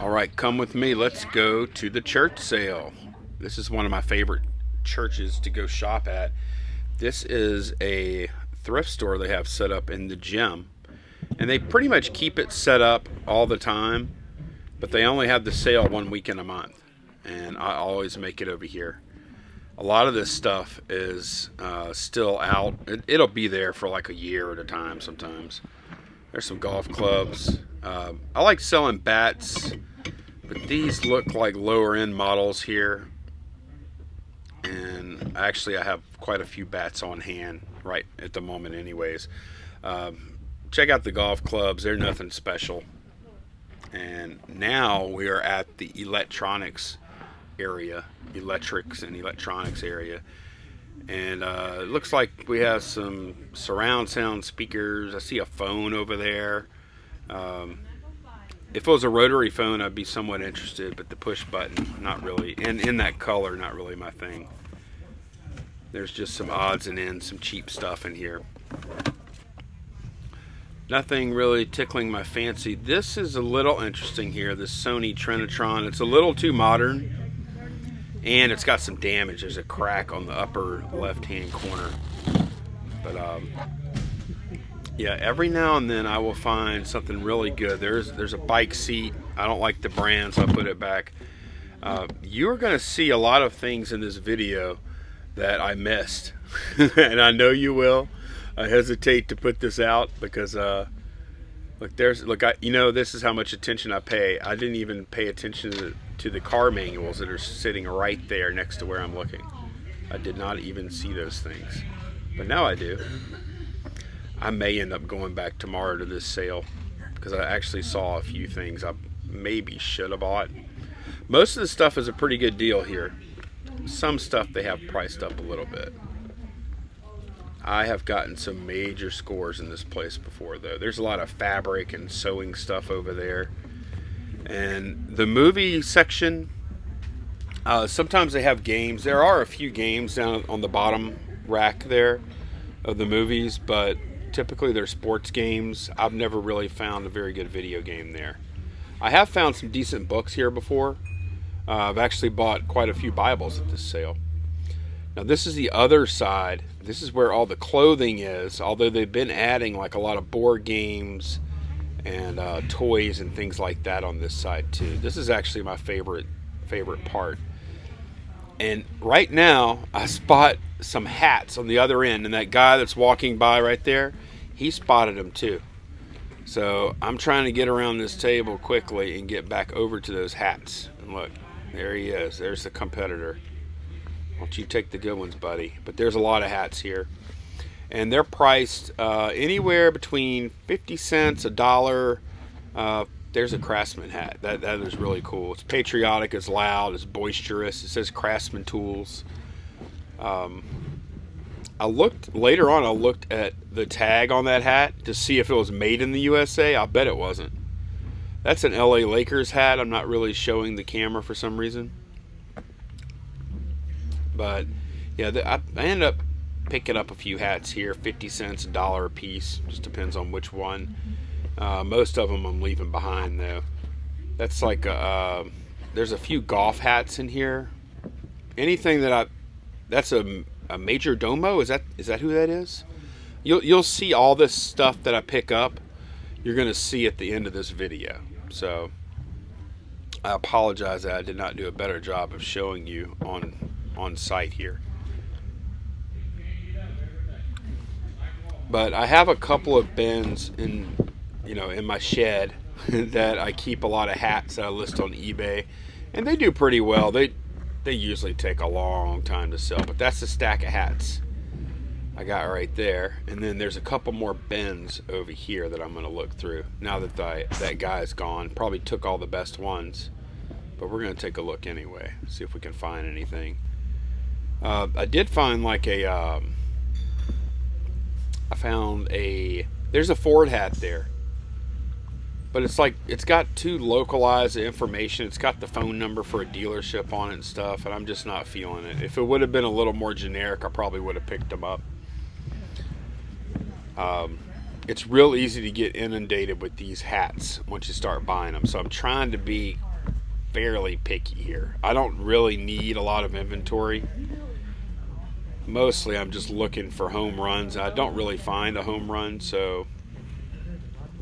All right, come with me. Let's go to the church sale. This is one of my favorite churches to go shop at. This is a thrift store they have set up in the gym. And they pretty much keep it set up all the time, but they only have the sale 1 weekend a month. And I always make it over here. A lot of this stuff is still out. It'll be there for like a year at a time sometimes. There's some golf clubs. I like selling bats, but these look like lower end models here. And actually, I have quite a few bats on hand right at the moment, anyways. Check out the golf clubs, they're nothing special. And now we are at the electronics area, electrics and electronics area. And it looks like we have some surround sound speakers. I see a phone over there. If it was a rotary phone, I'd be somewhat interested, but the push button, not really. And in that color, not really my thing. There's just some odds and ends, some cheap stuff in here. Nothing really tickling my fancy. This is a little interesting here, this Sony Trinitron. It's a little too modern, and it's got some damage. There's a crack on the upper left-hand corner. But yeah, every now and then I will find something really good. There's a bike seat. I don't like the brand, so I put it back. You're going to see a lot of things in this video that I missed, and I know you will. I hesitate to put this out because this is how much attention I pay. I didn't even pay attention to the car manuals that are sitting right there next to where I'm looking. I did not even see those things, but now I do. I may end up going back tomorrow to this sale because I actually saw a few things I maybe should have bought. Most of the stuff is a pretty good deal here. Some stuff they have priced up a little bit. I have gotten some major scores in this place before, though. There's a lot of fabric and sewing stuff over there. And the movie section, sometimes they have games. There are a few games down on the bottom rack there of the movies, but typically they're sports games. I've never really found a very good video game there. I have found some decent books here before. I've actually bought quite a few Bibles at this sale. Now this is the other side. This is where all the clothing is, although they've been adding like a lot of board games and toys and things like that on this side too. This is actually my favorite part. And right now I spot some hats on the other end, and that guy that's walking by right there, he spotted them too. So I'm trying to get around this table quickly and get back over to those hats. And look, there he is. There's the competitor. Why don't you take the good ones, buddy? But there's a lot of hats here, and they're priced anywhere between 50 cents, $1. There's a Craftsman hat. That is really cool. It's patriotic, it's loud, it's boisterous. It says Craftsman Tools. I looked at the tag on that hat to see if it was made in the USA. I bet it wasn't. That's an LA Lakers hat. I'm not really showing the camera for some reason. But yeah, I ended up picking up a few hats here, 50 cents, $1 a piece. Just depends on which one. Most of them I'm leaving behind though. That's like there's a few golf hats in here. Anything that's a major domo. Is that who that is? You'll see all this stuff that I pick up. You're gonna see at the end of this video. So I apologize that I did not do a better job of showing you on site here. But I have a couple of bins in my shed that I keep a lot of hats that I list on eBay, and they do pretty well. They usually take a long time to sell, but that's a stack of hats I got right there. And then there's a couple more bins over here that I'm going to look through now that that guy's gone. Probably took all the best ones, but we're going to take a look anyway, see if we can find anything. I did find like there's a Ford hat there, but it's got too localized information. It's got the phone number for a dealership on it and stuff, and I'm just not feeling it. If it would have been a little more generic, I probably would have picked them up. It's real easy to get inundated with these hats once you start buying them, so I'm trying to be fairly picky here. I don't really need a lot of inventory. Mostly I'm just looking for home runs. I don't really find a home run, so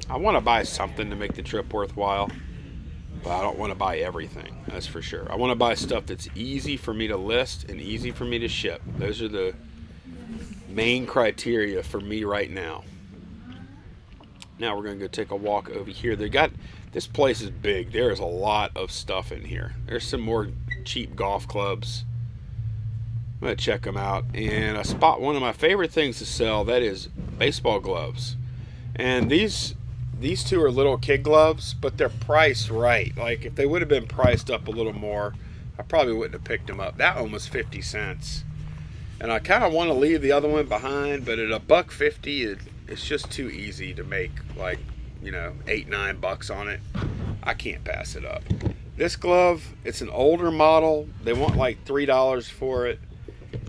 I want to buy something to make the trip worthwhile, but I don't want to buy everything, that's for sure. I want to buy stuff that's easy for me to list and easy for me to ship. Those are the main criteria for me right now. Now we're going to go take a walk over here. This place is big. There is a lot of stuff in here. There's some more cheap golf clubs. I'm going to check them out. And I spot one of my favorite things to sell. That is baseball gloves. And these two are little kid gloves, but they're priced right. Like, if they would have been priced up a little more, I probably wouldn't have picked them up. That one was 50 cents. And I kind of want to leave the other one behind, but at $1.50, it's just too easy to make, like, $8-9 on it. I can't pass it up. This glove, it's an older model. They want like $3 for it.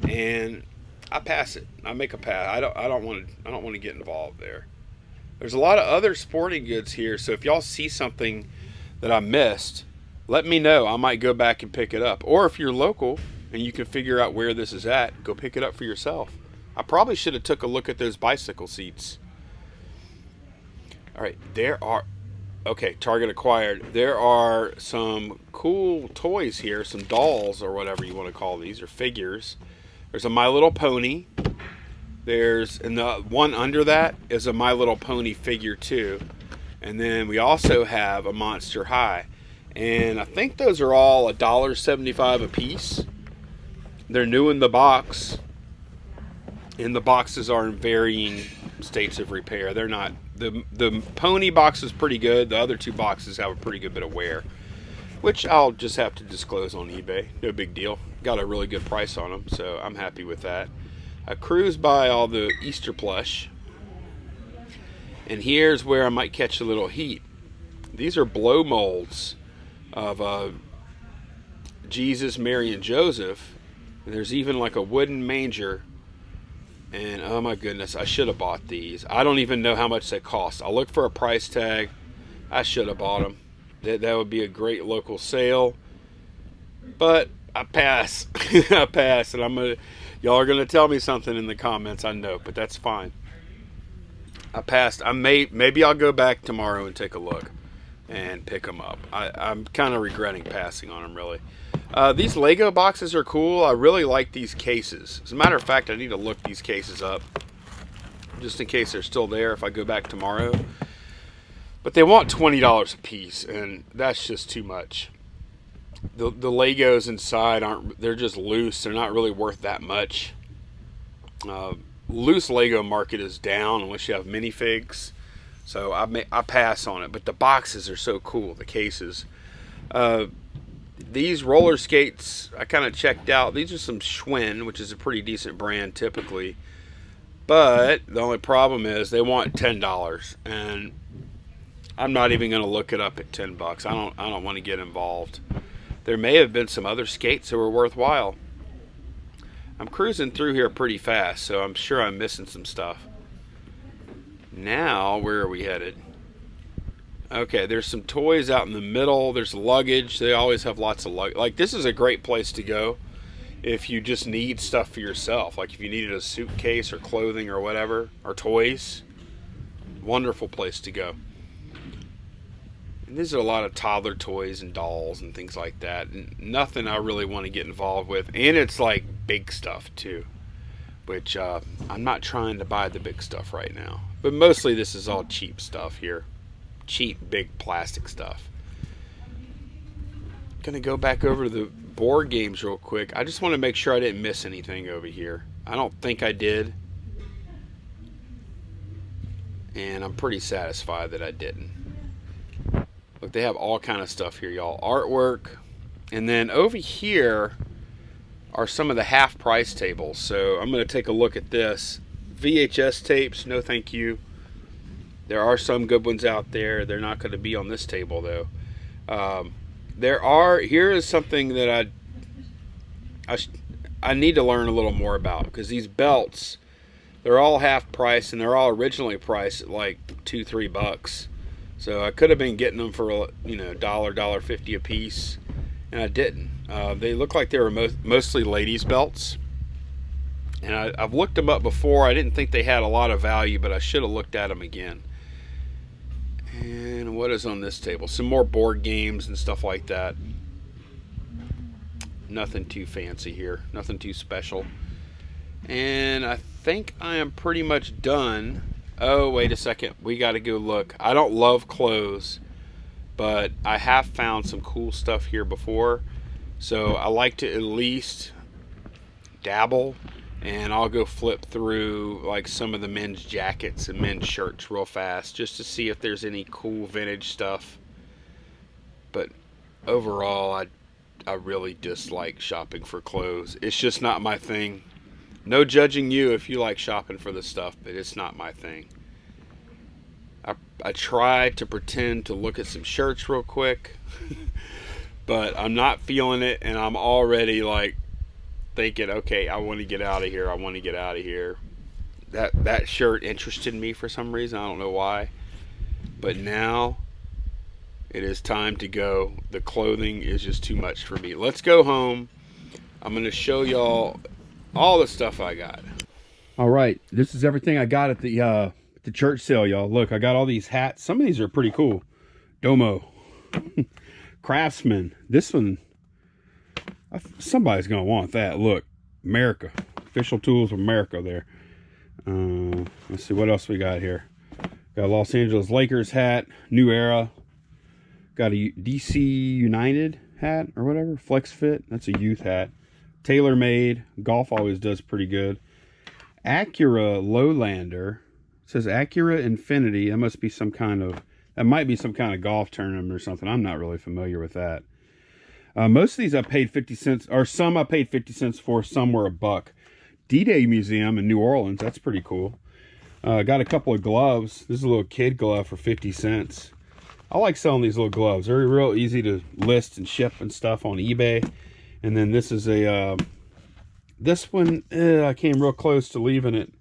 And I pass it. I make a pass. I don't want to get involved there. There's a lot of other sporting goods here, so if y'all see something that I missed, let me know. I might go back and pick it up. Or if you're local and you can figure out where this is at, go pick it up for yourself. I probably should have took a look at those bicycle seats. All right, Target acquired. There are some cool toys here, some dolls or whatever you want to call these, or figures. There's a My Little Pony. And the one under that is a My Little Pony figure too. And then we also have a Monster High. And I think those are all $1.75 a piece. They're new in the box. And the boxes are in varying states of repair. They're not, the pony box is pretty good. The other two boxes have a pretty good bit of wear, which I'll just have to disclose on eBay. No big deal. Got a really good price on them, so I'm happy with that. I cruised by all the Easter plush, and here's where I might catch a little heat. These are blow molds of Jesus, Mary, and Joseph. And there's even like a wooden manger. And oh my goodness, I should have bought these. I don't even know how much they cost. I'll look for a price tag. I should have bought them. That would be a great local sale. But I pass. I pass. And y'all are gonna tell me something in the comments, I know, but that's fine. I passed. Maybe I'll go back tomorrow and take a look and pick them up. I'm kind of regretting passing on them, really. These Lego boxes are cool. I really like these cases. As a matter of fact, I need to look these cases up just in case they're still there if I go back tomorrow. But they want $20 a piece, and that's just too much. The Legos inside they're just loose. They're not really worth that much. Loose Lego market is down unless you have minifigs. So I pass on it. But the boxes are so cool, the cases. These roller skates, I kind of checked out. These are some Schwinn, which is a pretty decent brand typically. But the only problem is they want $10. And I'm not even going to look it up at $10. I don't want to get involved. There may have been some other skates that were worthwhile. I'm cruising through here pretty fast, so I'm sure I'm missing some stuff. Now, where are we headed? Okay, there's some toys out in the middle. There's luggage. They always have lots of luggage. Like, this is a great place to go if you just need stuff for yourself. Like, if you needed a suitcase or clothing or whatever, or toys. Wonderful place to go. And these are a lot of toddler toys and dolls and things like that. And nothing I really want to get involved with. And it's like big stuff too, which I'm not trying to buy the big stuff right now. But mostly this is all cheap stuff here. Cheap, big plastic stuff. Gonna go back over to the board games real quick. I just want to make sure I didn't miss anything over here. I don't think I did. And I'm pretty satisfied that I didn't. Look, they have all kind of stuff here, y'all. Artwork. And then over here are some of the half price tables. So I'm going to take a look at this. VHS tapes, no thank you. There are some good ones out there. They're not going to be on this table though. Here is something that I need to learn a little more about, because these belts, they're all half price and they're all originally priced at like $2-3. So I could have been getting them for $1.50 a piece. and I didn't. They look like they were mostly ladies' belts. And I've looked them up before. I didn't think they had a lot of value, but I should have looked at them again. And what is on this table? Some more board games and stuff like that. Nothing too fancy here. Nothing too special. And I think I am pretty much done. Oh, wait a second. We got to go look. I don't love clothes, but I have found some cool stuff here before. So I like to at least dabble. And I'll go flip through like some of the men's jackets and men's shirts real fast just to see if there's any cool vintage stuff. But overall, I really dislike shopping for clothes. It's just not my thing. No judging you if you like shopping for this stuff, but it's not my thing. I tried to pretend to look at some shirts real quick, but I'm not feeling it, and I'm already like thinking, okay, I want to get out of here. I want to get out of here. That shirt interested me for some reason. I don't know why. But now it is time to go. The clothing is just too much for me. Let's go home. I'm going to show y'all all the stuff I got. All right. This is everything I got at the church sale, y'all. Look, I got all these hats. Some of these are pretty cool. Domo. Craftsman. This one, somebody's gonna want that. Look, America, official tools of America there. Let's see what else we got here. Got a Los Angeles Lakers hat, New Era. Got a DC United hat or whatever, Flex Fit. That's a youth hat. Tailor Made. Golf always does pretty good. Acura Lowlander. It says Acura Infinity. That must be some kind of, that might be some kind of golf tournament or something. I'm not really familiar with that. Most of these I paid 50 cents, or some I paid 50 cents for, some were $1. D-Day Museum in New Orleans, that's pretty cool. Got a couple of gloves. This is a little kid glove for 50 cents. I like selling these little gloves. They're real easy to list and ship and stuff on eBay. And then this is a, this one, I came real close to leaving it.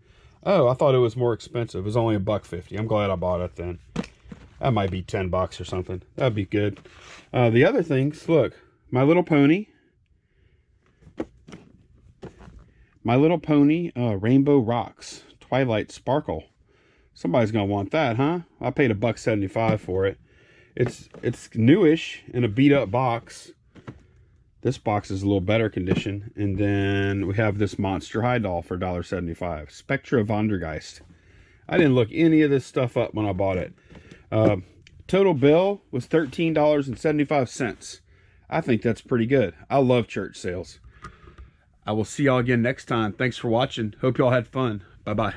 Oh, I thought it was more expensive. It was only $1.50. I'm glad I bought it then. That might be $10 or something. That'd be good. The other things, look. My Little Pony. My Little Pony Rainbow Rocks. Twilight Sparkle. Somebody's going to want that, huh? I paid $1.75 for it. It's newish in a beat up box. This box is a little better condition. And then we have this Monster High doll for $1.75. Spectra Vondergeist. I didn't look any of this stuff up when I bought it. Total bill was $13.75. I think that's pretty good. I love church sales. I will see y'all again next time. Thanks for watching. Hope y'all had fun. Bye-bye.